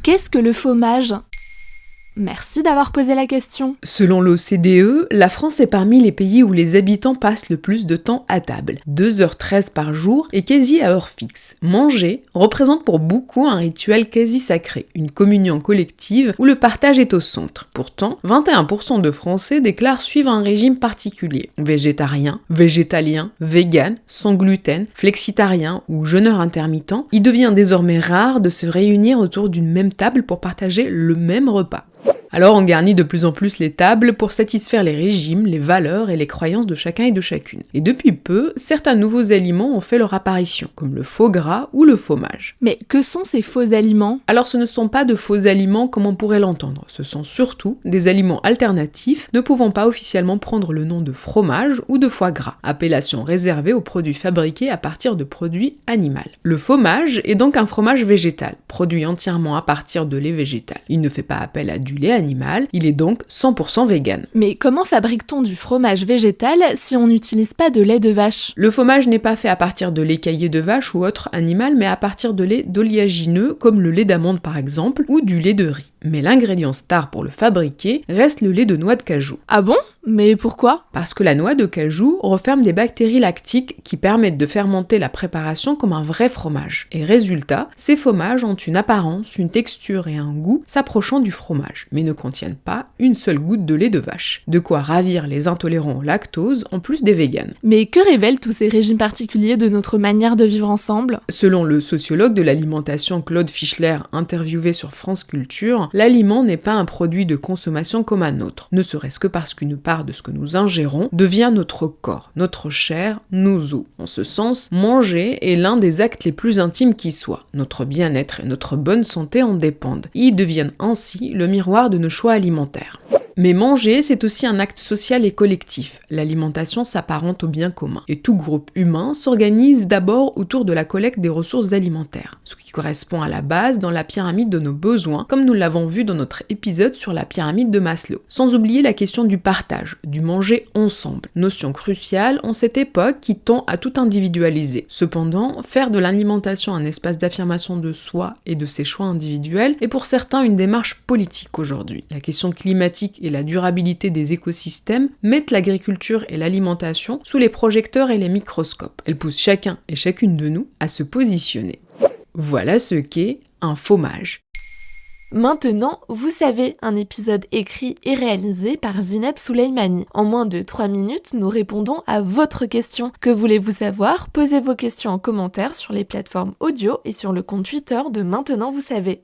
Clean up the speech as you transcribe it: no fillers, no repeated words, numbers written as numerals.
Qu'est-ce que le fromage ? Merci d'avoir posé la question. Selon l'OCDE, la France est parmi les pays où les habitants passent le plus de temps à table, 2h13 par jour et quasi à heure fixe. Manger représente pour beaucoup un rituel quasi sacré, une communion collective où le partage est au centre. Pourtant, 21% de Français déclarent suivre un régime particulier. Végétarien, végétalien, vegan, sans gluten, flexitarien ou jeûneur intermittent, il devient désormais rare de se réunir autour d'une même table pour partager le même repas. Alors on garnit de plus en plus les tables pour satisfaire les régimes, les valeurs et les croyances de chacun et de chacune. Et depuis peu, certains nouveaux aliments ont fait leur apparition, comme le faux gras ou le fromage. Mais que sont ces faux aliments ? Alors ce ne sont pas de faux aliments comme on pourrait l'entendre, ce sont surtout des aliments alternatifs ne pouvant pas officiellement prendre le nom de fromage ou de foie gras, appellation réservée aux produits fabriqués à partir de produits animaux. Le fromage est donc un fromage végétal, produit entièrement à partir de lait végétal. Il ne fait pas appel à du lait animal, il est donc 100% vegan. Mais comment fabrique-t-on du fromage végétal si on n'utilise pas de lait de vache ? Le fromage n'est pas fait à partir de lait caillé de vache ou autre animal, mais à partir de lait d'oléagineux, comme le lait d'amande par exemple, ou du lait de riz. Mais l'ingrédient star pour le fabriquer reste le lait de noix de cajou. Ah bon ? Mais pourquoi ? Parce que la noix de cajou renferme des bactéries lactiques qui permettent de fermenter la préparation comme un vrai fromage. Et résultat, ces fromages ont une apparence, une texture et un goût s'approchant du fromage, mais ne contiennent pas une seule goutte de lait de vache. De quoi ravir les intolérants au lactose, en plus des véganes. Mais que révèlent tous ces régimes particuliers de notre manière de vivre ensemble ? Selon le sociologue de l'alimentation Claude Fischler, interviewé sur France Culture, l'aliment n'est pas un produit de consommation comme un autre, ne serait-ce que parce qu'une part de ce que nous ingérons devient notre corps, notre chair, nos os. En ce sens, manger est l'un des actes les plus intimes qui soient. Notre bien-être et notre bonne santé en dépendent. Ils deviennent ainsi le miroir de nos choix alimentaires. Mais manger, c'est aussi un acte social et collectif. L'alimentation s'apparente au bien commun. Et tout groupe humain s'organise d'abord autour de la collecte des ressources alimentaires, ce qui correspond à la base dans la pyramide de nos besoins, comme nous l'avons vu dans notre épisode sur la pyramide de Maslow. Sans oublier la question du partage, du manger ensemble, notion cruciale en cette époque qui tend à tout individualiser. Cependant, faire de l'alimentation un espace d'affirmation de soi et de ses choix individuels est pour certains une démarche politique aujourd'hui. La question climatique et la durabilité des écosystèmes mettent l'agriculture et l'alimentation sous les projecteurs et les microscopes. Elles poussent chacun et chacune de nous à se positionner. Voilà ce qu'est un fromage. Maintenant, vous savez, un épisode écrit et réalisé par Zineb Souleimani. En moins de 3 minutes, nous répondons à votre question. Que voulez-vous savoir ? Posez vos questions en commentaire sur les plateformes audio et sur le compte Twitter de Maintenant vous savez.